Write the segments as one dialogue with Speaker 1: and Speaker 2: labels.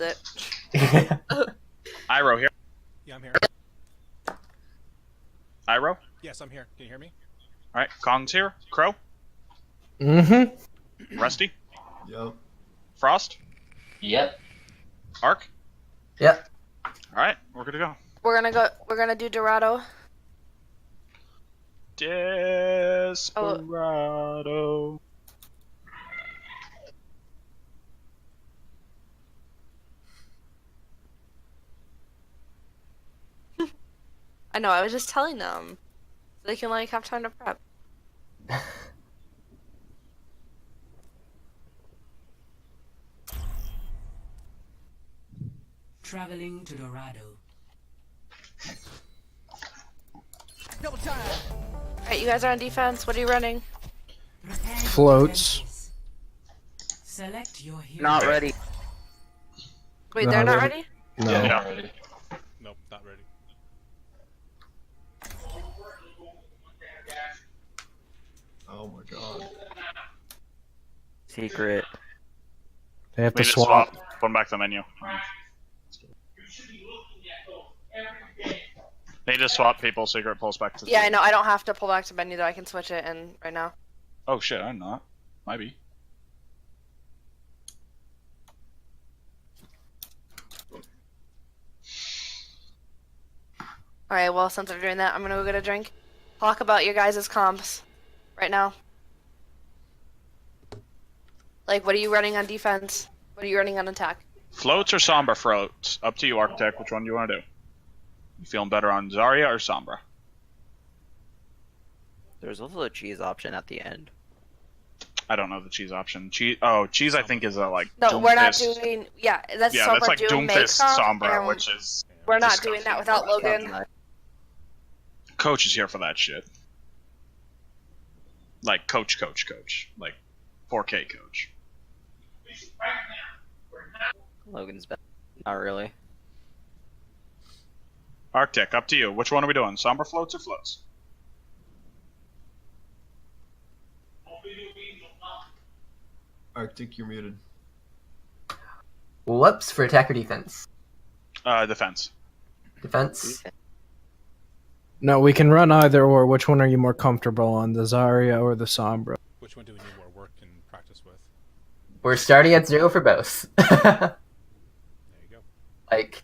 Speaker 1: it.
Speaker 2: Iroh here.
Speaker 3: Yeah, I'm here.
Speaker 2: Iroh?
Speaker 3: Yes, I'm here. Can you hear me?
Speaker 2: Alright, Kong's here. Crow?
Speaker 4: Mm-hmm.
Speaker 2: Rusty?
Speaker 5: Yep.
Speaker 2: Frost?
Speaker 6: Yep.
Speaker 2: Ark?
Speaker 4: Yep.
Speaker 2: Alright, we're good to go.
Speaker 1: We're gonna do Dorado.
Speaker 2: Desperado.
Speaker 1: I know, I was just telling them. So they can like have time to prep.
Speaker 7: Traveling to Dorado.
Speaker 1: Alright, you guys are on defense. What are you running?
Speaker 7: Prepare your
Speaker 4: Floats.
Speaker 7: defenses. Select your hero.
Speaker 6: Not ready.
Speaker 1: Wait,
Speaker 4: No,
Speaker 1: they're not
Speaker 4: they're-
Speaker 1: ready?
Speaker 4: No.
Speaker 2: Yeah.
Speaker 6: Not ready.
Speaker 3: Nope, not ready.
Speaker 5: Oh my god.
Speaker 6: Secret.
Speaker 4: They have
Speaker 2: We
Speaker 4: to
Speaker 2: just
Speaker 4: swap.
Speaker 2: swap. Put them back to the menu. They just swap people, secret pulls back to the
Speaker 1: Yeah, I know. I don't have to pull back to menu though. I can switch it in right now.
Speaker 2: Oh shit, I'm not. Might be.
Speaker 1: Alright, well, since they're doing that, I'm gonna go get a drink. Talk about your guys' comps right now. Like, what are you running on defense? What are you running on attack?
Speaker 2: Floats or Sombra floats? Up to you, Architect. Which one do you want to do? You feeling better on Zarya or Sombra?
Speaker 6: There's also a cheese option at the end.
Speaker 2: I don't know the cheese option. Cheese. Oh, cheese. I think is a like.
Speaker 1: No, we're not
Speaker 2: Doomfist.
Speaker 1: doing. Yeah, that's
Speaker 2: Yeah,
Speaker 1: Sombra
Speaker 2: that's like
Speaker 1: Doom
Speaker 2: Doomfist
Speaker 1: Make
Speaker 2: Sombra,
Speaker 1: and
Speaker 2: which is.
Speaker 1: we're not
Speaker 2: disgusting.
Speaker 1: doing that without Logan.
Speaker 2: Coach is here for that shit. Like coach. Like 4K coach.
Speaker 6: Logan's better. Not really.
Speaker 2: Arctic, up to you. Which one are we doing? Sombra floats or floats?
Speaker 5: Arctic, you're muted.
Speaker 4: Whoops, for attack or defense?
Speaker 2: Defense.
Speaker 4: Defense. No, we can run either or. Which one are you more comfortable on, the Zarya or the Sombra?
Speaker 3: Which one do we need more work and practice with?
Speaker 4: We're starting at 0 for both.
Speaker 3: There you go.
Speaker 4: Like,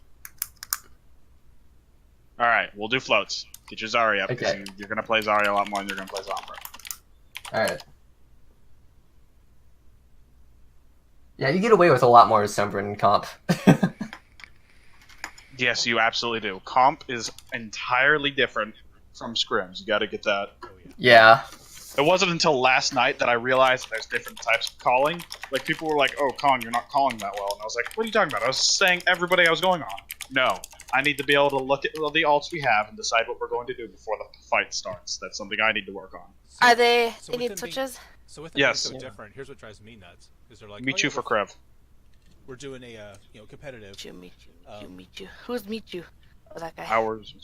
Speaker 2: All right, we'll do floats. Get your Zarya up because
Speaker 4: Okay.
Speaker 2: you're gonna play Zarya a lot more than you're gonna play Sombra.
Speaker 4: alright. Yeah, you get away with a lot more as Sombra in comp.
Speaker 2: Yes, you absolutely do. Comp is entirely different from scrims. You got to get that.
Speaker 3: Oh yeah.
Speaker 4: Yeah.
Speaker 2: It wasn't until last night that I realized there's different types of calling. Like, people were like, oh, Kong, you're not calling that well. And I was like, what are you talking about? I was saying everybody I was going on. No. I need to be able to look at the alts we have and decide what we're going to do before the fight starts. That's something I need to work on.
Speaker 1: Are they?
Speaker 3: So
Speaker 1: They
Speaker 3: with
Speaker 1: need
Speaker 3: them
Speaker 1: switches.
Speaker 3: So with them
Speaker 2: Yes.
Speaker 3: being so different, here's what drives me nuts. Is they're like,
Speaker 2: Meet
Speaker 3: oh,
Speaker 2: you
Speaker 3: yeah,
Speaker 2: for Krev.
Speaker 3: we're doing a competitive.
Speaker 1: Meet you. Who's meet you? Oh, that guy.
Speaker 2: Hours.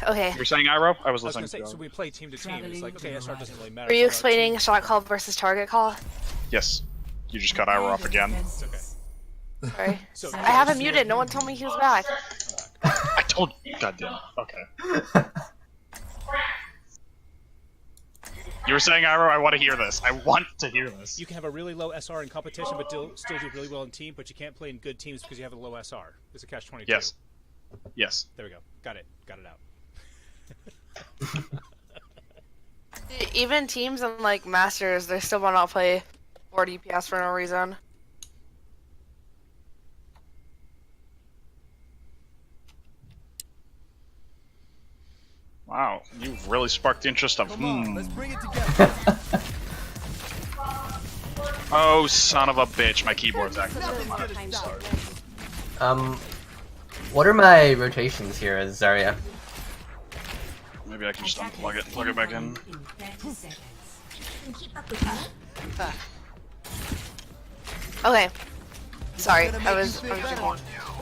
Speaker 1: Okay.
Speaker 2: You were saying Iroh? I was
Speaker 3: I was
Speaker 2: listening
Speaker 3: gonna say,
Speaker 2: to
Speaker 3: so
Speaker 2: you.
Speaker 3: we play team to team. It's like, okay, SR doesn't really matter.
Speaker 1: Were you
Speaker 3: but
Speaker 1: explaining
Speaker 3: team-
Speaker 1: shot call versus target call?
Speaker 2: Yes. You just cut Iroh off again.
Speaker 3: It's okay.
Speaker 1: Sorry.
Speaker 3: So
Speaker 1: I have him muted. No one told me he was back.
Speaker 2: I told you. Goddamn. Okay. You were saying Iroh? I want to hear this. I want to hear this.
Speaker 3: You can have a really low SR in competition, but still do really well in team. But you can't play in good teams because you have a low SR. It's a catch-22.
Speaker 2: Yes. Yes.
Speaker 3: There we go. Got it out.
Speaker 1: Even teams and like masters, they still want to play 4 DPS for no reason.
Speaker 2: Wow, you've really sparked the interest of
Speaker 5: Let's bring it together.
Speaker 2: Oh, son of a bitch, my keyboard's acting.
Speaker 4: What are my rotations here as Zarya?
Speaker 2: Maybe I can just unplug it and plug it back in.
Speaker 7: 30 seconds.
Speaker 1: Okay. Sorry, I was drinking.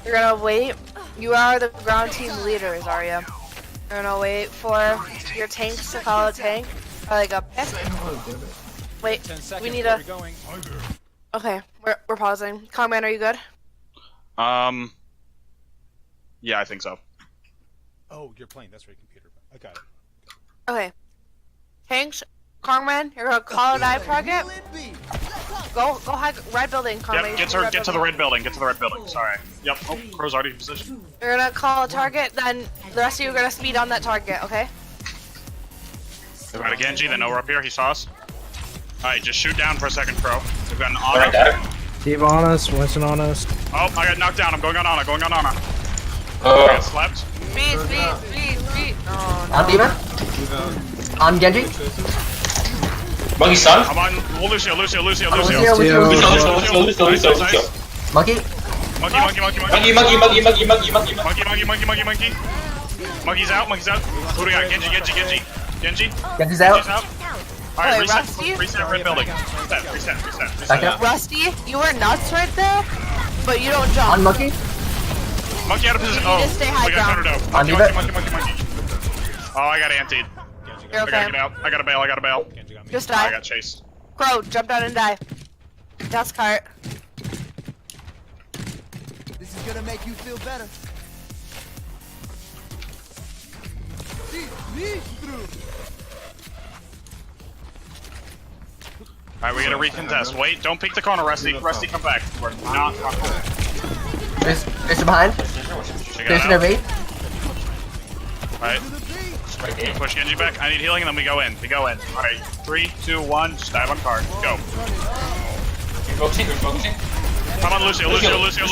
Speaker 1: You're gonna wait. You are the ground team leader, Zarya. You're gonna wait for your tanks to follow tank. Like a pick.
Speaker 5: Oh, damn it.
Speaker 1: Wait,
Speaker 3: 10 seconds.
Speaker 1: we need
Speaker 3: Where
Speaker 1: a.
Speaker 3: are we going?
Speaker 1: Okay, we're pausing. Kongman, are you good?
Speaker 2: Yeah, I think so.
Speaker 3: Oh, you're playing. That's right, computer. I got it.
Speaker 1: Okay. Hanks, Kongman, you're gonna call a dive target. Go high red building, Kongman.
Speaker 2: Yep, get to the red building. Get to the red building. Sorry. Yep. Oh, Crow's already in position.
Speaker 1: You're gonna call a target, then the rest of you are gonna speed on that target, okay?
Speaker 2: We've got a Genji, they know we're up here, he saw us. Alright, just shoot down for a second, Crow. We've got an Ana.
Speaker 4: Steve on us, Winston on us.
Speaker 2: Oh, I got knocked down, I'm going on Ana, I got slept.
Speaker 1: Speed. Oh, no.
Speaker 8: On Demon. On Genji.
Speaker 9: Monkey stun.
Speaker 2: I'm on Lucio.
Speaker 8: Lucio.
Speaker 9: Lucio.
Speaker 8: Monkey.
Speaker 2: Monkey's out. Who do we got? Genji.
Speaker 8: Genji's out.
Speaker 2: Alright,
Speaker 1: Rusty?
Speaker 2: reset red building. Reset.
Speaker 8: Back up.
Speaker 1: Rusty, you were nuts right there, but you don't jump.
Speaker 8: On Monkey.
Speaker 2: Monkey out of position.
Speaker 1: You need to stay high
Speaker 2: we got
Speaker 1: ground.
Speaker 2: countered out.
Speaker 8: On
Speaker 2: Monkey. Oh, I got antied.
Speaker 1: You're
Speaker 2: I
Speaker 1: okay.
Speaker 2: gotta get out. I gotta bail.
Speaker 3: Genji got me.
Speaker 1: Just
Speaker 2: I
Speaker 1: die.
Speaker 2: got chased.
Speaker 1: Crow, jump down and die. That's cart.
Speaker 5: This is gonna make you feel better.
Speaker 2: Alright, we gotta recontest. Wait, don't peek the corner, Rusty. Rusty, come back. We're not fucking.
Speaker 8: There's behind. There's an V.
Speaker 2: Alright. Push Genji back. I need healing and then we go in. Alright, 3, 2, 1. Just dive on card. Go.
Speaker 9: Focusing.
Speaker 2: Come on, Lucio. Got Lucio.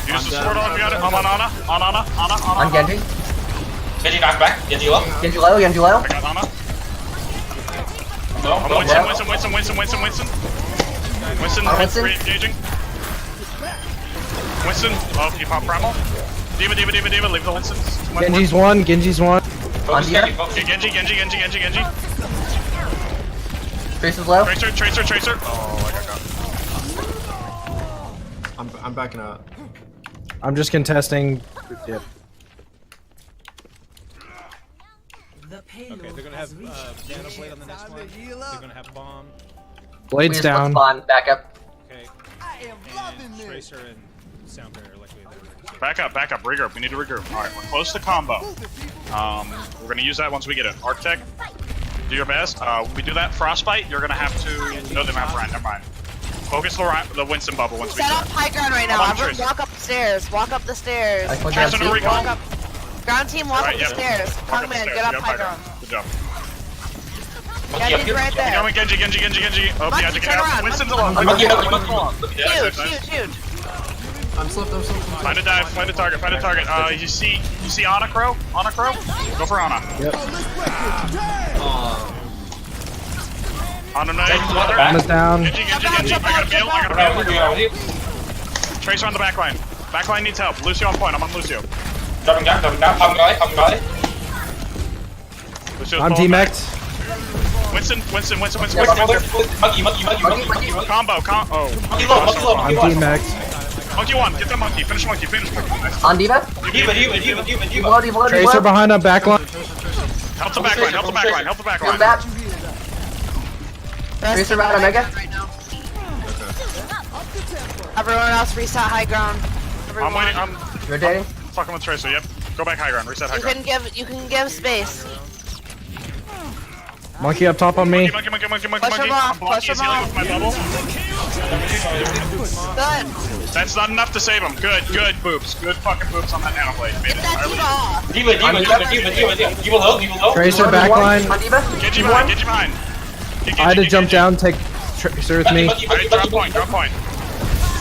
Speaker 2: Use the sword on. We got it. I'm on Ana.
Speaker 8: On Genji.
Speaker 9: Genji knocked back. Genji low.
Speaker 8: Genji low.
Speaker 2: I got Ana.
Speaker 9: Low.
Speaker 2: I'm Winston. Winston,
Speaker 8: Winston.
Speaker 2: re-engaging. Winston. Oh, you pop primal. Diva. Leave the Winston.
Speaker 4: Genji's one.
Speaker 9: Focus Genji.
Speaker 2: Okay, Genji.
Speaker 8: Trace is low.
Speaker 2: Tracer. Oh, I got got.
Speaker 5: I'm backing out.
Speaker 4: I'm just contesting. Yep.
Speaker 7: The payload
Speaker 3: Okay, they're gonna
Speaker 7: has
Speaker 3: have
Speaker 7: reached
Speaker 3: Nano Blade on the next one. They're gonna have Bomb.
Speaker 4: Blades down.
Speaker 8: Spawn. Back up.
Speaker 3: Okay.
Speaker 5: I am loving
Speaker 3: And
Speaker 5: this.
Speaker 3: Tracer and Sound Barrier likely they're
Speaker 2: Back up. Regroup. We need to regroup. Alright, we're close to combo. We're gonna use that once we get it. Architect, do your best. We do that Frostbite, you're gonna have to... No, they don't have Ryan, never mind. Focus the Winston bubble once we
Speaker 1: Set
Speaker 2: do
Speaker 1: up
Speaker 2: it.
Speaker 1: high ground right now.
Speaker 2: Come on,
Speaker 1: Everyone
Speaker 2: Tracer.
Speaker 1: walk up the stairs. Walk up the stairs.
Speaker 8: I click
Speaker 2: Tracer
Speaker 8: on
Speaker 2: no
Speaker 8: C.
Speaker 2: recall.
Speaker 1: Walk up. Ground team, walk
Speaker 2: Alright,
Speaker 1: up the stairs.
Speaker 2: Walk up
Speaker 1: Come
Speaker 2: the
Speaker 1: in,
Speaker 2: stairs.
Speaker 1: get up
Speaker 2: Yep,
Speaker 1: high ground.
Speaker 2: Good job.
Speaker 9: Monkey up
Speaker 1: Genji's
Speaker 9: here.
Speaker 1: right there.
Speaker 2: Going Genji. Oh,
Speaker 1: Monkey,
Speaker 2: yeah, get
Speaker 1: turn
Speaker 2: out.
Speaker 1: around.
Speaker 2: Winston's
Speaker 1: Monkey,
Speaker 2: alone.
Speaker 9: Monkey.
Speaker 1: Huge.
Speaker 5: I'm slipped.
Speaker 2: Find a dive, find a target. You see Ana Crow? Go for Ana.
Speaker 4: Yep.
Speaker 2: Ana knife.
Speaker 4: Ana's down.
Speaker 2: Genji. I got a bail. Tracer on the back line. Back line needs help. Lucio on point. I'm on Lucio.
Speaker 9: Dropping down. Không nói.
Speaker 2: Lucio's
Speaker 4: I'm
Speaker 2: pulling back.
Speaker 4: D-Mexed.
Speaker 2: Winston.
Speaker 9: Monkey.
Speaker 2: Combo. Oh.
Speaker 9: Monkey low.
Speaker 4: I'm D-Mexed.
Speaker 2: Monkey one. Get the monkey. Finish monkey. Nice.
Speaker 8: On Diva.
Speaker 9: Diva.
Speaker 4: Tracer behind our back line.
Speaker 2: Help the back line.
Speaker 8: Come back. Tracer around Omega.
Speaker 1: Right now. Everyone else reset high ground.
Speaker 2: I'm waiting. I'm
Speaker 8: Rotating.
Speaker 2: fucking with Tracer. Yep. Go back high ground. Reset high ground.
Speaker 1: You can give space.
Speaker 4: Monkey up top on me.
Speaker 2: Monkey.
Speaker 1: Push him
Speaker 2: I'm
Speaker 1: off,
Speaker 2: blocking
Speaker 1: push
Speaker 2: his
Speaker 1: him
Speaker 2: healing
Speaker 1: off.
Speaker 2: with my bubble.
Speaker 1: Good.
Speaker 2: That's not enough to save him. Good boobs. Good fucking boobs on that nano blade. Made
Speaker 1: Get
Speaker 2: it.
Speaker 1: that diva off.
Speaker 9: Diva low.
Speaker 4: Tracer back line.
Speaker 8: On Diva.
Speaker 2: Genji behind.
Speaker 4: I had to jump down, take Tracer with me.
Speaker 2: Alright, drop point.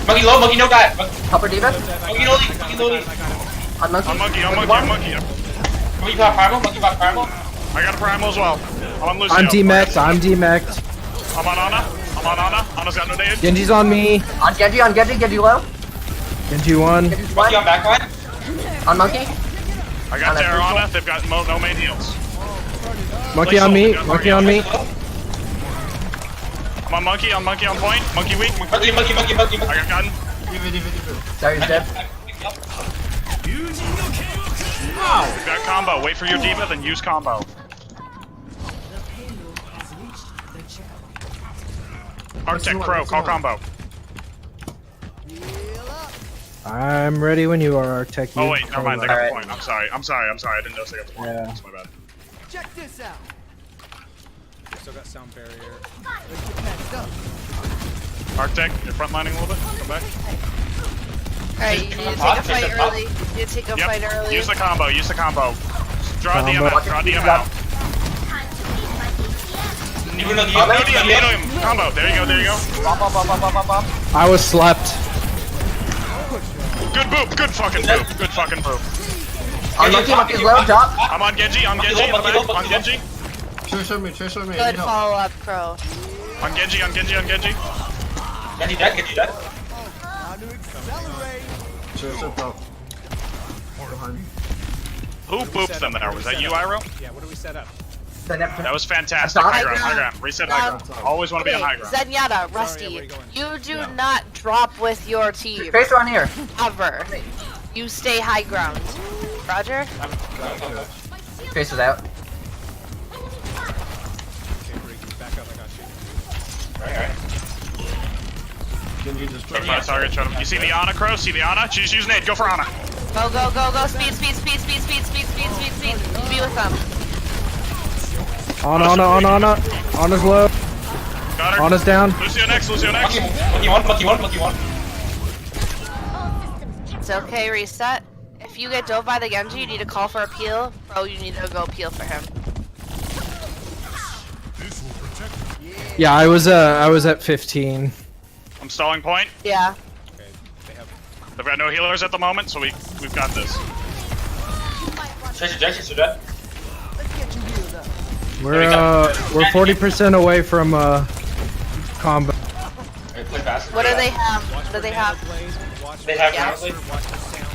Speaker 9: Monkey low. Monkey no die.
Speaker 8: Help her Diva.
Speaker 9: Monkey low.
Speaker 8: On Monkey.
Speaker 2: On monkey.
Speaker 9: Monkey pop primal.
Speaker 2: I got a primal as well. I'm on Lucio.
Speaker 4: I'm D-Mexed.
Speaker 2: I'm on Ana. Ana's got no damage.
Speaker 4: Genji's on me.
Speaker 8: On Genji low.
Speaker 4: Genji one.
Speaker 8: Genji's
Speaker 9: Monkey
Speaker 8: one.
Speaker 9: on back line.
Speaker 8: On Monkey.
Speaker 2: I got Terra Ana. They've got no main heals.
Speaker 4: Monkey on me.
Speaker 2: I'm on monkey on point. Monkey weak.
Speaker 9: Monkey.
Speaker 2: I got gun.
Speaker 8: Sorry, he's dead.
Speaker 2: We've got combo. Wait for your diva, then use combo.
Speaker 7: The payload has reached the checkpoint.
Speaker 2: Arctic, Crow, call combo.
Speaker 4: I'm ready when you are, Arctic.
Speaker 2: Oh wait, never mind. They got
Speaker 6: Alright.
Speaker 2: the point. I'm sorry. I didn't know they got the point.
Speaker 4: Yeah.
Speaker 2: That's my bad.
Speaker 5: Check this out.
Speaker 3: Still got sound barrier.
Speaker 5: Let's get patched up.
Speaker 2: Arctic, you're front lining a little bit. Come back.
Speaker 1: Alright, you need to take a fight early. You need to take a fight early.
Speaker 2: Use the combo. Use the combo. Draw
Speaker 4: Combo.
Speaker 2: DM out. Draw DM out.
Speaker 9: Even though
Speaker 2: No DM. Combo. There you go. There you go.
Speaker 4: I was slept.
Speaker 2: Good boop. Good fucking boop. Good fucking boop.
Speaker 8: Monkey's low, drop.
Speaker 2: I'm on Genji. I'm Genji in the back. On Genji.
Speaker 8: Show me.
Speaker 1: Good follow up, Crow.
Speaker 2: On Genji. On Genji. On Genji.
Speaker 9: Get you dead.
Speaker 5: Time to accelerate.
Speaker 2: Who booped them there? Was that you, Iroh?
Speaker 3: Yeah, what do we set up?
Speaker 2: That was fantastic.
Speaker 8: High
Speaker 2: High ground.
Speaker 1: ground.
Speaker 2: High ground. Reset high ground. Always want to be on high ground.
Speaker 1: Zenyatta,
Speaker 3: where
Speaker 1: Rusty,
Speaker 3: you going?
Speaker 1: you do not drop with your team.
Speaker 8: Tracer on here.
Speaker 1: Ever. You stay high ground. Roger?
Speaker 8: Tracer's out.
Speaker 3: Okay, Briggs, back up, I got you.
Speaker 9: Alright.
Speaker 2: Try to find a target. Try to... You see the Ana, Crow? See the Ana? She's using nade. Go for Ana.
Speaker 1: Go, go, go, go. Speed, speed, speed, speed, speed, speed, speed, speed, speed. Be with them.
Speaker 4: Ana's low.
Speaker 2: Got her.
Speaker 4: Ana's down.
Speaker 2: Lucio next. Lucio next.
Speaker 9: Monkey one.
Speaker 1: It's okay, reset. If you get dove by the Genji, you need to call for a peel. Bro, you need to go peel for him.
Speaker 4: Yeah, I was at 15.
Speaker 2: I'm stalling point.
Speaker 1: Yeah.
Speaker 3: Okay,
Speaker 2: They've got no healers at the moment, so we've got this.
Speaker 9: Tracer dead.
Speaker 5: Let's get you healed up.
Speaker 4: We're 40% away from combo.
Speaker 9: Alright, play fast.
Speaker 1: What do they have? What do they have?
Speaker 3: Watch
Speaker 9: They have
Speaker 1: Yeah.
Speaker 9: Nanoblade.
Speaker 3: watch the sound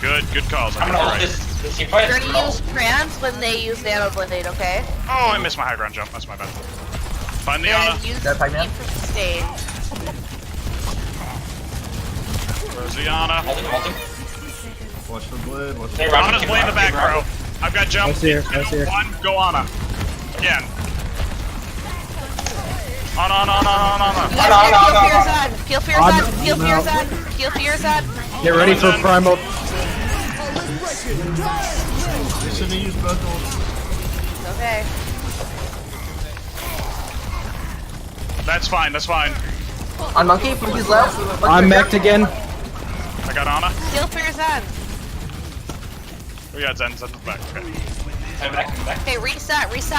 Speaker 3: barrier.
Speaker 2: Good calls.
Speaker 9: I'm
Speaker 2: I think
Speaker 9: gonna
Speaker 2: you're
Speaker 9: ult
Speaker 2: right.
Speaker 9: this team fight.
Speaker 1: You're gonna use trans when they use Nanoblade, okay?
Speaker 2: Oh, I missed my high ground jump. That's my bad. Find the
Speaker 1: You're
Speaker 2: Ana.
Speaker 1: gonna use
Speaker 8: That fight, man?
Speaker 1: speed for sustain.
Speaker 2: Where's the Ana?
Speaker 9: Ulting.
Speaker 8: Watch the blade. Watch
Speaker 9: Hey, Roger,
Speaker 2: Ana's
Speaker 9: keep
Speaker 2: way in the back,
Speaker 9: Roger.
Speaker 2: bro. I've got jump.
Speaker 4: I see her, I see her.
Speaker 2: One, go Ana. Again. Ana.
Speaker 1: You guys peel for your Zed. Peel for your Zed. Peel for your Zed.
Speaker 4: Get ready for primal.
Speaker 1: Okay.
Speaker 2: That's fine. That's fine.
Speaker 8: On Monkey's low.
Speaker 4: I'm mech'd again.
Speaker 2: I got Ana.
Speaker 1: Peel for your Zed.
Speaker 2: Oh yeah, Zen's back. Okay.
Speaker 9: Come back.
Speaker 1: Okay, reset.
Speaker 2: Reset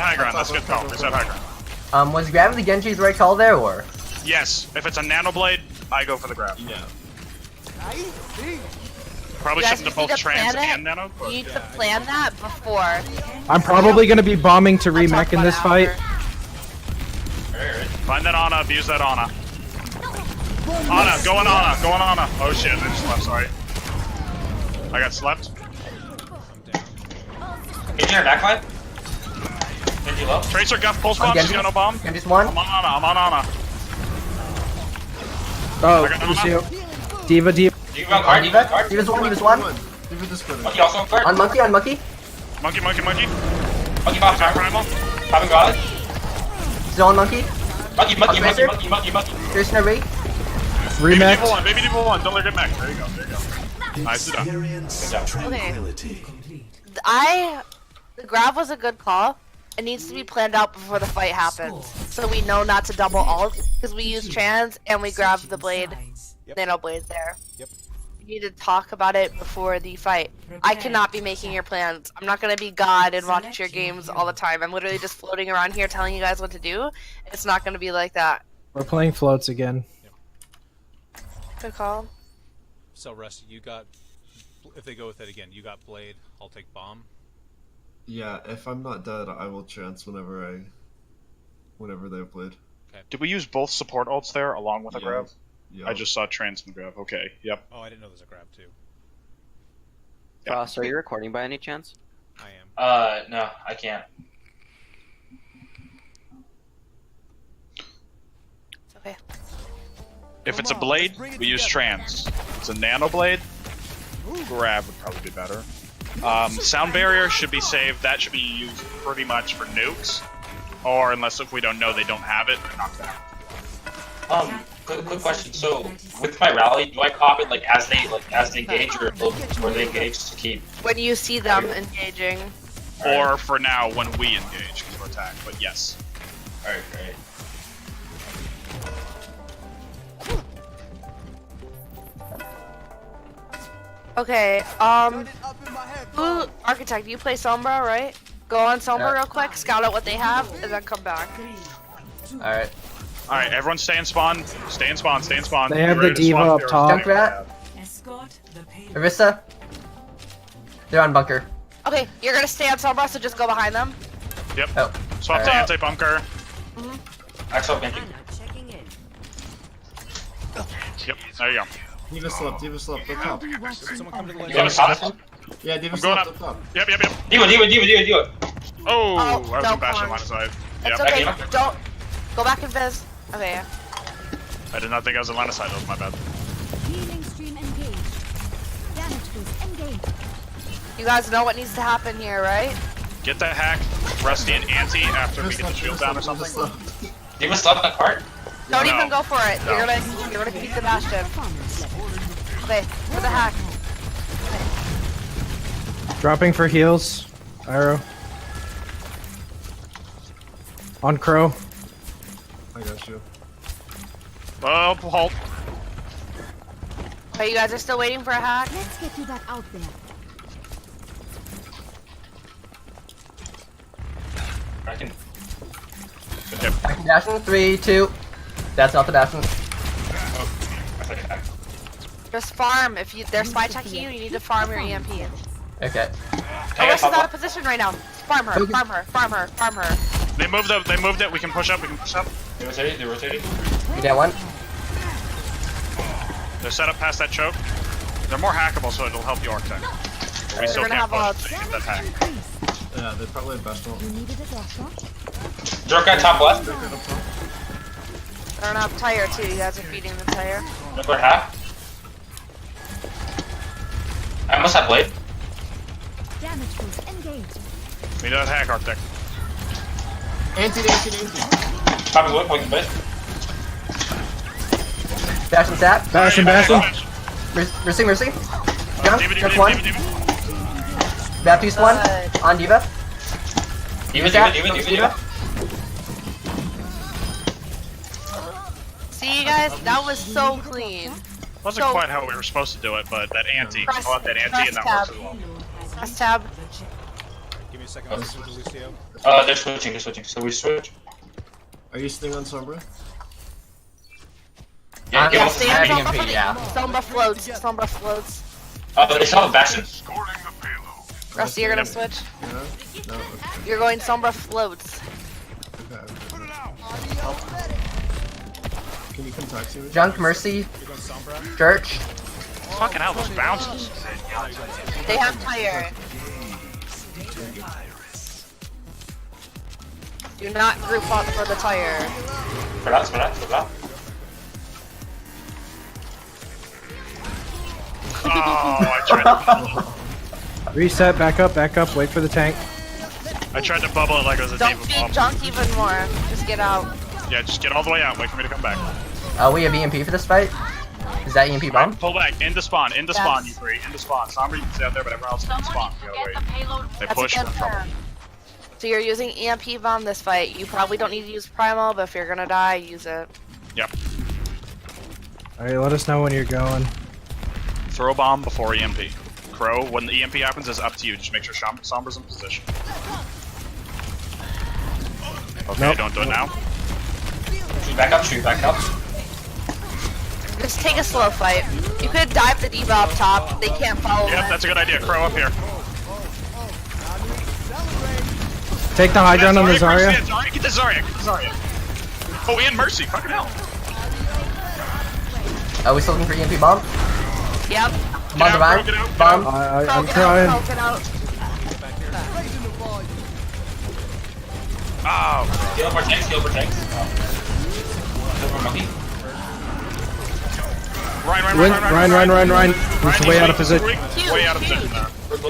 Speaker 2: high ground. That's a good call. Reset high ground.
Speaker 8: Was grabbing the Genji's the right call there, or?
Speaker 2: Yes. If it's a nanoblade, I go for the grab. Yeah. Probably
Speaker 1: You guys
Speaker 2: shouldn't have
Speaker 1: need
Speaker 2: both
Speaker 1: to
Speaker 2: trans
Speaker 1: plan it.
Speaker 2: and nano.
Speaker 1: You need to plan that before.
Speaker 4: I'm probably gonna be bombing to
Speaker 1: I'll talk
Speaker 4: remech in
Speaker 1: about
Speaker 4: this
Speaker 1: it
Speaker 4: fight.
Speaker 1: after.
Speaker 2: Find that Ana. Abuse that Ana. Ana. Go on Ana. Go on Ana. Oh shit. I just left. Sorry. I got slept.
Speaker 9: Genji in our backline. Genji low.
Speaker 2: Tracer Guff pulse bomb. She's got no bomb.
Speaker 8: Genji's one.
Speaker 2: I'm on Ana. I'm on Ana.
Speaker 4: Oh,
Speaker 2: I got
Speaker 4: Lucio. Diva.
Speaker 9: You got guard.
Speaker 8: Diva's one.
Speaker 9: Monkey also on guard.
Speaker 8: On Monkey.
Speaker 2: Monkey.
Speaker 9: Monkey pop
Speaker 2: Primal.
Speaker 9: Popping God.
Speaker 8: Still on Monkey.
Speaker 9: Monkey.
Speaker 8: Tracer no rate.
Speaker 2: Baby
Speaker 4: Remech.
Speaker 2: Diva 1. Baby Diva 1. Don't let it get mech. There you go. Nice done.
Speaker 1: Okay. The grab was a good call. It needs to be planned out before the fight happens, so we know not to double ult because we use trans and we grab the blade, nano blade there.
Speaker 3: Yep.
Speaker 1: You need to talk about it before the fight. I cannot be making your plans. I'm not gonna be God and watch your games all the time. I'm literally just floating around here telling you guys what to do. It's not gonna be like that.
Speaker 4: We're playing floats again.
Speaker 1: Good call.
Speaker 3: So Rusty, you got. If they go with it again, you got blade. I'll take bomb.
Speaker 10: Yeah, if I'm not dead, I will chance whenever they've played.
Speaker 2: Did we use both support ults there along with a grab?
Speaker 10: Yeah.
Speaker 2: I just saw trans and grab. Okay. Yep.
Speaker 3: Oh, I didn't know there's a grab too.
Speaker 6: Frost, are you recording by any chance?
Speaker 3: I am.
Speaker 9: No, I can't.
Speaker 1: It's okay.
Speaker 2: If it's a blade, we use trans. If it's a nano blade, grab would probably be better. Sound barrier should be saved. That should be used pretty much for nukes. Or unless if we don't know they don't have it, they're not gonna have it.
Speaker 9: Quick question. So with my rally, do I pop it like as they engage, or they engage to keep?
Speaker 1: When you see them engaging.
Speaker 2: Or for now, when we engage, because we're attacked. But yes.
Speaker 9: Alright, great.
Speaker 1: Okay,
Speaker 5: Got it up in my head.
Speaker 1: who, Architect, you play Sombra, right? Go on Sombra real quick, scout out what they have, and then come back.
Speaker 8: Alright.
Speaker 2: Alright, everyone stay in spawn. Stay in spawn, stay in spawn.
Speaker 4: They have
Speaker 2: Get ready
Speaker 4: the
Speaker 2: to spawn
Speaker 4: diva
Speaker 2: if
Speaker 4: up
Speaker 2: they're-
Speaker 4: top.
Speaker 8: Junkrat,
Speaker 7: Escort the payload.
Speaker 8: Orisa. They're on bunker.
Speaker 1: Okay, you're gonna stay on Sombra, so just go behind them.
Speaker 2: Yep.
Speaker 8: Oh.
Speaker 2: Swap to
Speaker 8: Alright.
Speaker 2: anti-bunker.
Speaker 9: Axel, thank you.
Speaker 7: Checking in.
Speaker 2: Yep, there you go.
Speaker 10: Diva slept up top.
Speaker 3: Someone come to the lane.
Speaker 9: You have a shot?
Speaker 10: Yeah, Diva
Speaker 2: I'm going
Speaker 10: slept
Speaker 2: up.
Speaker 10: up top.
Speaker 2: Yep.
Speaker 9: Diva.
Speaker 2: Oh, I was
Speaker 1: no,
Speaker 2: in Bastion
Speaker 1: Corn.
Speaker 2: line of sight.
Speaker 1: It's
Speaker 2: Yep.
Speaker 1: okay,
Speaker 9: Yep.
Speaker 1: don't, go back and Viz. Okay, yeah.
Speaker 2: I did not think I was in line of sight, that was my bad.
Speaker 7: Healing stream engaged. Damage boost engaged.
Speaker 1: You guys know what needs to happen here, right?
Speaker 2: Get that hack, Rusty and Anti after we get the shield down or something.
Speaker 9: Diva slept that cart?
Speaker 1: Don't
Speaker 2: No.
Speaker 1: even go for it.
Speaker 2: No.
Speaker 1: You're gonna keep the Bastion. Okay, for the hack.
Speaker 4: Dropping for heals. Iroh. On Crow.
Speaker 10: I got you.
Speaker 2: Oh, halt.
Speaker 1: Okay, you guys are still waiting for a hack?
Speaker 7: Let's get you back out there.
Speaker 9: I can.
Speaker 8: Bastion, 3, 2. That's not the Bastion.
Speaker 1: Just farm. If they're spy checking you, you need to farm your EMP.
Speaker 8: Okay.
Speaker 1: Orisa's out of position right now. Farm her, farm her, farm her, farm her.
Speaker 2: They moved it, we can push up.
Speaker 9: They rotated.
Speaker 8: You down one?
Speaker 2: They're set up past that choke. They're more hackable, so it'll help the Architect. But we still
Speaker 1: They're gonna
Speaker 2: can't
Speaker 1: have
Speaker 2: push
Speaker 1: a-
Speaker 2: to get that hack.
Speaker 10: Yeah, they probably have best ult.
Speaker 7: You needed a doctor?
Speaker 9: Jerk guy top left.
Speaker 10: Junkrat up top.
Speaker 1: They're gonna have tire too. You guys are feeding the tire.
Speaker 9: Number half. I almost have blade.
Speaker 7: Damage boost engaged.
Speaker 2: We need that hack, Architect.
Speaker 10: Anti.
Speaker 9: Top is looking bit.
Speaker 8: Bastion sap.
Speaker 4: Bastion.
Speaker 8: Mercy. Jump.
Speaker 2: Diva,
Speaker 8: Jump one. Baptiste one.
Speaker 1: Good.
Speaker 8: On Diva.
Speaker 9: Diva.
Speaker 1: See you guys? That was so clean.
Speaker 2: Wasn't
Speaker 1: So-
Speaker 2: quite how we were supposed to do it, but that anti,
Speaker 1: Press-
Speaker 2: call it that anti, and that
Speaker 1: press
Speaker 2: works as well.
Speaker 1: Press tab.
Speaker 3: Give me a second. I'll switch to Lucio.
Speaker 9: They're switching. So we switch.
Speaker 10: Are you staying on Sombra?
Speaker 9: Yeah, give
Speaker 1: Yeah,
Speaker 9: us
Speaker 1: stay
Speaker 8: I
Speaker 1: on
Speaker 8: have
Speaker 1: Sombra
Speaker 8: EMP,
Speaker 1: for the
Speaker 8: yeah.
Speaker 1: Sombra floats. Sombra floats.
Speaker 9: They still have Bastion.
Speaker 1: Rusty, you're gonna switch.
Speaker 10: Yeah? No?
Speaker 1: You're going Sombra floats.
Speaker 10: Okay. Can you come talk to me?
Speaker 8: Junk, Mercy,
Speaker 3: You're going Sombra.
Speaker 8: Church.
Speaker 2: Fucking hell, those bounces.
Speaker 1: They have tire. Do not group up for the tire.
Speaker 9: For that.
Speaker 2: Oh, I tried to,
Speaker 4: Reset. Back up. Wait for the tank.
Speaker 2: bubble it like it was a
Speaker 1: Don't
Speaker 2: diva
Speaker 1: feed
Speaker 2: bomb.
Speaker 1: Junk even more. Just get out.
Speaker 2: Yeah, just get all the way out, wait for me to come back.
Speaker 8: We have EMP for this fight. Is that EMP bomb?
Speaker 2: Pull back, into spawn, you
Speaker 1: Yes.
Speaker 2: three, into spawn. Sombra, you can stay out there, but everyone else can spawn. You gotta wait. They
Speaker 1: That's
Speaker 2: push,
Speaker 1: a
Speaker 2: we're
Speaker 1: good
Speaker 2: in trouble.
Speaker 1: plan. So you're using EMP bomb this fight. You probably don't need to use Primal, but if you're gonna die, use it.
Speaker 2: Yep.
Speaker 4: All right. Let us know when you're going.
Speaker 2: Throw bomb before EMP. Crow, when the EMP happens, it's up to you. Just make sure Sombra's in position. Okay,
Speaker 4: Nope.
Speaker 2: don't do it now.
Speaker 9: Shoot back up.
Speaker 1: Just take a slow fight. You could dive the diva up top. They can't follow.
Speaker 2: Yep,
Speaker 1: it.
Speaker 2: that's a good idea. Crow up here.
Speaker 4: Take the high ground on the Zarya.
Speaker 2: Get the Zarya. Oh, and Mercy. Fucking hell.
Speaker 8: Are we still looking for EMP bomb?
Speaker 1: Yep.
Speaker 8: Bomb
Speaker 2: out,
Speaker 8: divine.
Speaker 2: Crow, get out,
Speaker 8: Bomb.
Speaker 4: I'm
Speaker 1: Get
Speaker 4: trying.
Speaker 1: out, get out.
Speaker 2: Oh,
Speaker 9: Heal for tanks. Heal for monkey.
Speaker 2: Ryan.
Speaker 4: He's way out of position.
Speaker 2: Way out of position there.
Speaker 1: Don't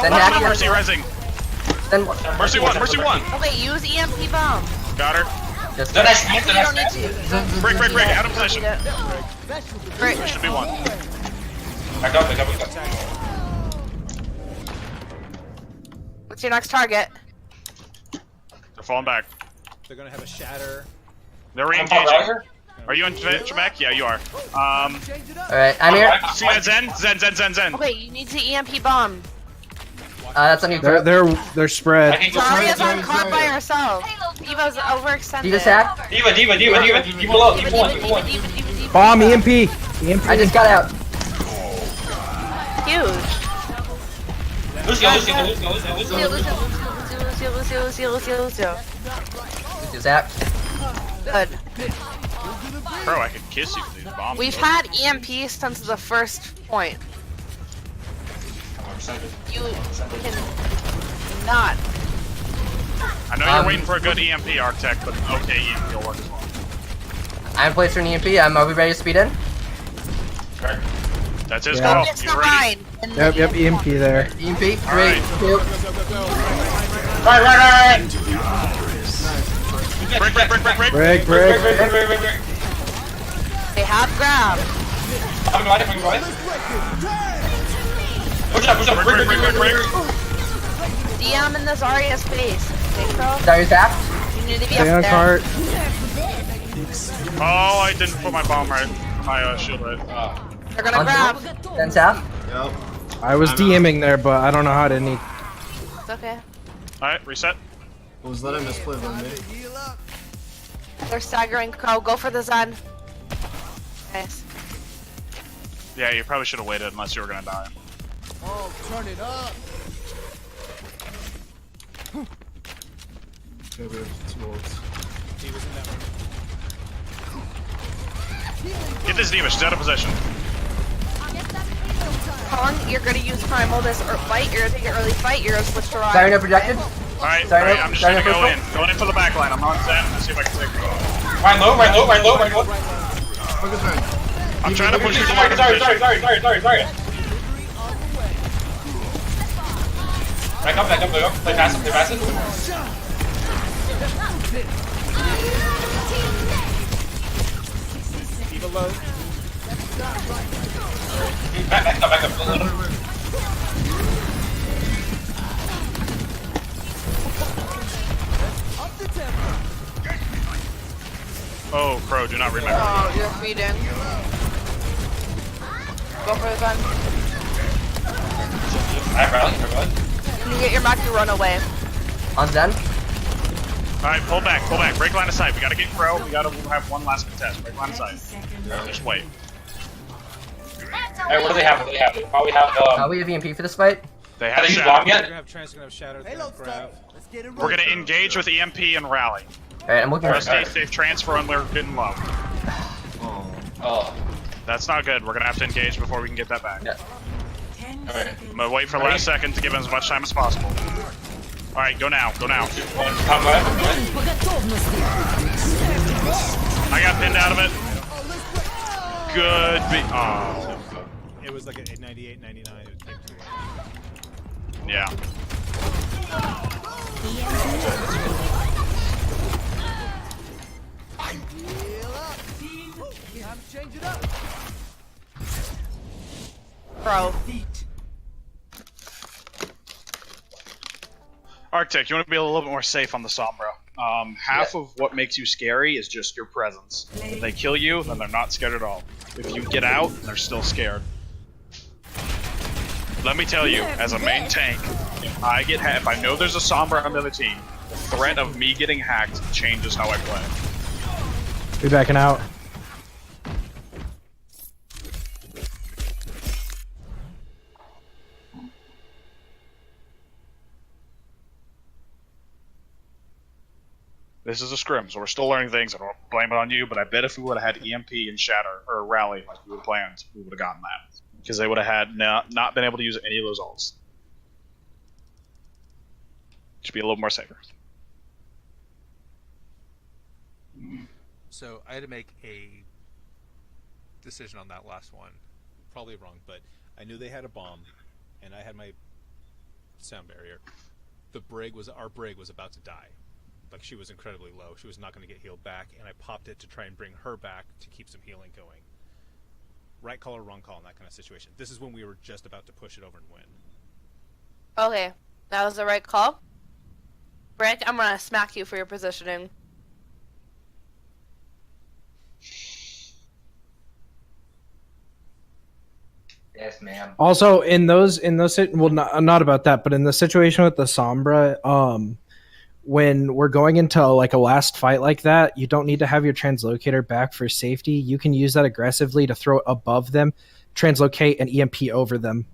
Speaker 8: Then
Speaker 1: let
Speaker 8: hack
Speaker 1: him
Speaker 8: him.
Speaker 2: Mercy rising.
Speaker 8: Then
Speaker 9: Mercy one.
Speaker 1: Okay, use EMP bomb.
Speaker 2: Got her.
Speaker 8: just
Speaker 9: No, that's
Speaker 1: You don't need to.
Speaker 2: Break. Out of position.
Speaker 1: Break.
Speaker 2: There should be one.
Speaker 9: Back up.
Speaker 1: What's your next target?
Speaker 2: They're falling back.
Speaker 3: They're gonna have a shatter.
Speaker 2: They're
Speaker 9: I'm top
Speaker 2: re-engaging.
Speaker 9: here.
Speaker 2: Are you in Trebek? Yeah, you are.
Speaker 8: Alright, I'm here.
Speaker 2: See that Zen.
Speaker 1: Okay, you need to EMP bomb.
Speaker 8: That's on you.
Speaker 4: They're spread.
Speaker 9: I can go.
Speaker 1: Zarya's on card by herself. Diva's overextended.
Speaker 8: Diva's hack.
Speaker 9: Diva low. Diva one.
Speaker 4: Bomb EMP.
Speaker 8: I just got out.
Speaker 1: Huge.
Speaker 9: Lucio.
Speaker 1: Lucio.
Speaker 8: Just hack.
Speaker 1: Good.
Speaker 2: Bro, I could kiss you for these bombs.
Speaker 1: We've had EMP since the first point. You can not.
Speaker 2: I know you're waiting for a good EMP, Architect, but okay, EMP will work as well.
Speaker 8: I'm placed for an EMP. I'm ready to speed in.
Speaker 2: That's his
Speaker 4: Yeah.
Speaker 2: call.
Speaker 1: It's
Speaker 2: You
Speaker 1: the
Speaker 2: ready?
Speaker 1: line.
Speaker 4: Yep, EMP there.
Speaker 8: EMP. 3,
Speaker 2: Alright.
Speaker 8: 2.
Speaker 9: Right.
Speaker 2: Break.
Speaker 4: Break.
Speaker 1: They have grab.
Speaker 9: Push up. Break.
Speaker 1: DM in the Zarya space. Think so?
Speaker 8: Zarya's hack.
Speaker 1: You need to be
Speaker 4: Stay
Speaker 1: up
Speaker 4: on
Speaker 1: there.
Speaker 4: cart.
Speaker 2: Oh, I didn't put my bomb right. My shield right.
Speaker 1: They're gonna grab.
Speaker 8: Zen's half.
Speaker 10: Yep.
Speaker 4: I was DMing there, but I don't know how to need.
Speaker 1: It's okay.
Speaker 2: Alright, reset.
Speaker 10: Was that a misplay by me?
Speaker 5: Heal up.
Speaker 1: They're staggering Crow. Go for the Zen. Nice.
Speaker 2: Yeah, you probably should have waited unless you were gonna die.
Speaker 5: Oh, turn it up.
Speaker 10: Okay, we have 2 ults.
Speaker 3: Diva's in that room.
Speaker 2: Get this Diva, she's out of position.
Speaker 1: Kong, you're gonna use primal this fight. You're gonna take an early fight. You're gonna switch to Rod.
Speaker 8: Zarya no projected.
Speaker 2: Alright,
Speaker 8: Sorry,
Speaker 2: I'm just
Speaker 8: sorry,
Speaker 2: gonna go
Speaker 8: no,
Speaker 2: in. Going in for the back line. I'm on Zen. Let's see if I can take her.
Speaker 9: Right low.
Speaker 10: Focus right.
Speaker 2: I'm trying to push you to
Speaker 9: Sorry.
Speaker 2: my position.
Speaker 9: Back up. Play passive.
Speaker 3: Diva low.
Speaker 9: Back up.
Speaker 5: Up the tempo.
Speaker 2: Oh, Crow, do not remember.
Speaker 1: Oh, you're feeding. Go for the Zen.
Speaker 9: Alright, rally.
Speaker 1: Can you get your back to run away?
Speaker 8: On Zen.
Speaker 2: Alright, pull back. Break line of sight. We gotta get Crow. We gotta have one last contest. Break line of sight. Just wait.
Speaker 9: Alright, what do they have? Probably have
Speaker 8: We have EMP for this fight.
Speaker 2: They
Speaker 9: Have
Speaker 2: have
Speaker 9: they used
Speaker 2: shadow.
Speaker 9: bomb
Speaker 3: They're
Speaker 9: yet?
Speaker 3: gonna have trans. They're gonna have shatter. They're
Speaker 5: Halo
Speaker 3: gonna grab.
Speaker 5: stuff. Let's get it
Speaker 2: We're gonna
Speaker 5: rolling.
Speaker 2: engage with EMP and rally.
Speaker 8: Alright, I'm looking
Speaker 2: Just
Speaker 8: for.
Speaker 2: stay safe transfer when we're getting low.
Speaker 9: Oh.
Speaker 2: That's not good. We're gonna have to engage before we can get that back.
Speaker 8: Yeah.
Speaker 9: Alright.
Speaker 2: I'm gonna wait for the last second to give him as much time as possible. Alright, go now.
Speaker 9: Top left.
Speaker 2: I got pinned out of it. Good. Oh,
Speaker 3: It was like a 98, 99. It came too late.
Speaker 2: yeah.
Speaker 5: Heal up. Time to change it up.
Speaker 1: Bro.
Speaker 2: Arctic, you want to be a little bit more safe on the Sombra. Half of what makes you scary is just your presence. If they kill you, then they're not scared at all. If you get out, they're still scared. Let me tell you, as a main tank, if I know there's a Sombra on the other team, the threat of me getting hacked changes how I play.
Speaker 4: Be backing out.
Speaker 2: This is a scrim, so we're still learning things. I don't blame it on you, but I bet if we would have had EMP and Shatter, or Rally, like we would have planned, we would have gotten that. Because they would have had not been able to use any of those ults. Should be a little more safer.
Speaker 11: So I had to make a decision on that last one.
Speaker 3: Probably wrong, but I knew they had a bomb, and I had my sound barrier. our Brig was about to die. Like, she was incredibly low. She was not going to get healed back, and I popped it to try and bring her back to keep some healing going. Right call or wrong call in that kind of situation. This is when we were just about to push it over and win.
Speaker 1: Okay, that was the right call. Brick, I'm gonna smack you for your positioning.
Speaker 9: Yes, ma'am.
Speaker 4: Also, in those, well, not about that, but in the situation with the Sombra, when we're going into like a last fight like that, you don't need to have your translocator back for safety. You can use that aggressively to throw it above them, translocate, and EMP over them.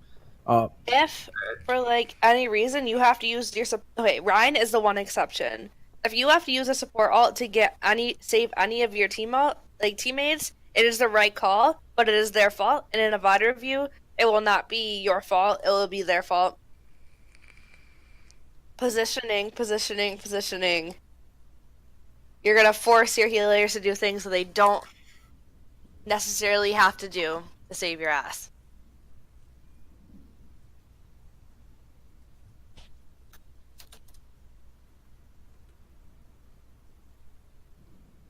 Speaker 1: If for like any reason you have to use your okay, Ryan is the one exception. If you have to use a support ult to save any of your teammates, it is the right call, but it is their fault. And in a VOD review, it will not be your fault. It will be their fault. Positioning. You're gonna force your healers to do things that they don't necessarily have to do to save your ass.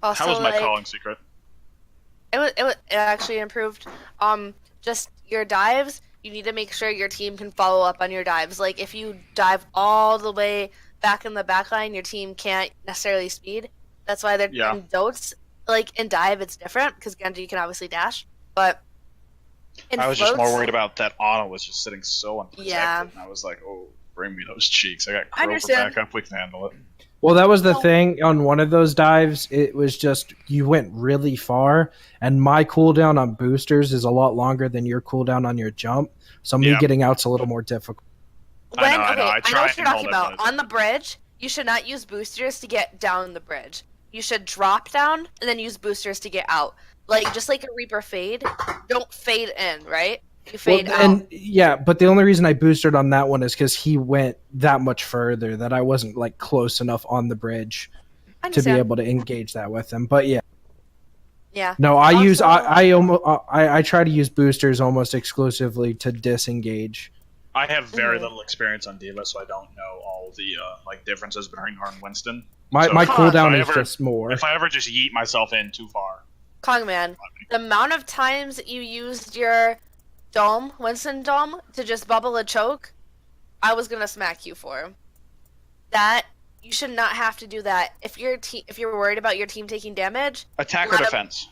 Speaker 1: Also,
Speaker 2: How was my calling secret?
Speaker 1: It actually improved. Just your dives, you need to make sure your team can follow up on your dives. Like, if you dive all the way back in the back line, your team can't necessarily speed. That's why they're in dotes. Like, in dive, it's different, because Genji can obviously dash. But in
Speaker 2: I was
Speaker 1: floats,
Speaker 2: just more worried about that Ana was just sitting so unprotected.
Speaker 1: Yeah.
Speaker 2: And I was like, oh, bring me those cheeks. I got
Speaker 1: I
Speaker 2: Crow for
Speaker 1: understand.
Speaker 2: backup. We can handle it.
Speaker 4: Well, that was the thing on one of those dives. It was just you went really far, and my cooldown on boosters is a lot longer than your cooldown on your jump. So me getting out's a little more difficult.
Speaker 2: I know. I
Speaker 1: know what you're talking about. On the bridge, you should not use boosters to get down the bridge. You should drop down and then use boosters to get out. Like, just like a Reaper fade, don't fade in, right? You fade out.
Speaker 4: And yeah, but the only reason I boosted on that one is because he went that much further that I wasn't like close enough on the bridge to be able to engage that with him. But yeah.
Speaker 1: Yeah.
Speaker 4: No, I try to use boosters almost exclusively to disengage.
Speaker 2: I have very little experience on D.Va, so I don't know all the like differences between her and Winston.
Speaker 4: My
Speaker 2: So
Speaker 4: cooldown
Speaker 2: if
Speaker 4: is just more.
Speaker 2: If I ever just yeet myself in too far.
Speaker 1: Kongman, the amount of times that you used your Winston dome, to just bubble a choke, I was gonna smack you for. That, you should not have to do that. If you're worried about your team taking damage,
Speaker 2: Attack or defense?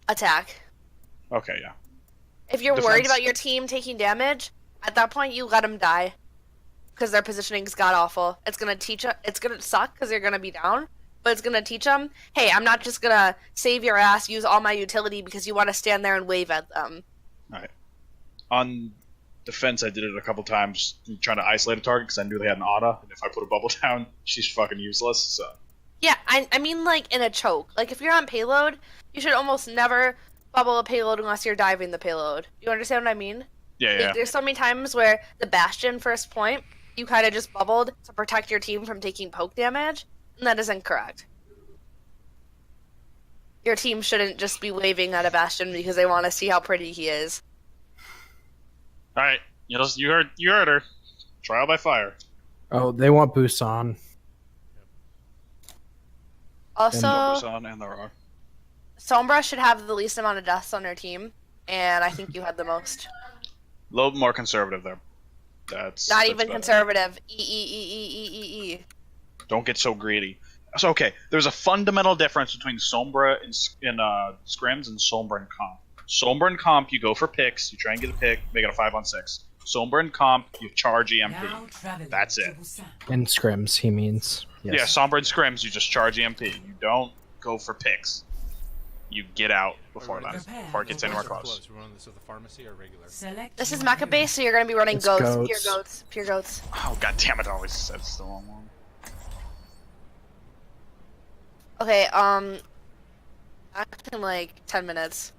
Speaker 1: Attack.
Speaker 2: Okay, yeah.
Speaker 1: If you're worried about your team taking damage, at that point you let them die, because their positioning's god awful. It's gonna suck because you're gonna be down, but it's gonna teach them, hey, I'm not just gonna save your ass, use all my utility because you want to stand there and wave at them.
Speaker 2: Alright. On defense, I did it a couple times trying to isolate a target because I knew they had an Ana, and if I put a bubble down, she's fucking useless, so...
Speaker 1: Yeah, I mean, like, in a choke. Like, if you're on payload, you should almost never bubble a payload unless you're diving the payload. You understand what I mean?
Speaker 2: Yeah.
Speaker 1: There's so many times where the Bastion first point, you kind of just bubbled to protect your team from taking poke damage, and that is incorrect. Your team shouldn't just be waving at a Bastion because they want to see how pretty he is.
Speaker 2: Alright, you heard her. Trial by fire.
Speaker 4: Oh, they want boosts on.
Speaker 1: Also,
Speaker 2: and there are.
Speaker 1: Sombra should have the least amount of deaths on her team, and I think you had the most.
Speaker 2: A little more conservative there. That's
Speaker 1: even
Speaker 2: better.
Speaker 1: conservative.
Speaker 2: Don't get so greedy. So okay, there's a fundamental difference between Sombra in scrims and Sombra in comp. Sombra in comp, you go for picks, you try and get a pick, make it a 5-on-6. Sombra in comp, you charge EMP. That's it.
Speaker 4: In scrims, he means. Yes.
Speaker 2: Yeah, Sombra in scrims, you just charge EMP. You don't go for picks. You get out before that, before it gets anywhere close.
Speaker 3: We run this with the pharmacy or regular?
Speaker 1: This is Mecha base, so you're gonna be running
Speaker 4: It's
Speaker 1: goats. Pure goats.
Speaker 2: Oh god damn it! I always said it's the wrong one.
Speaker 1: Okay, back in like 10 minutes.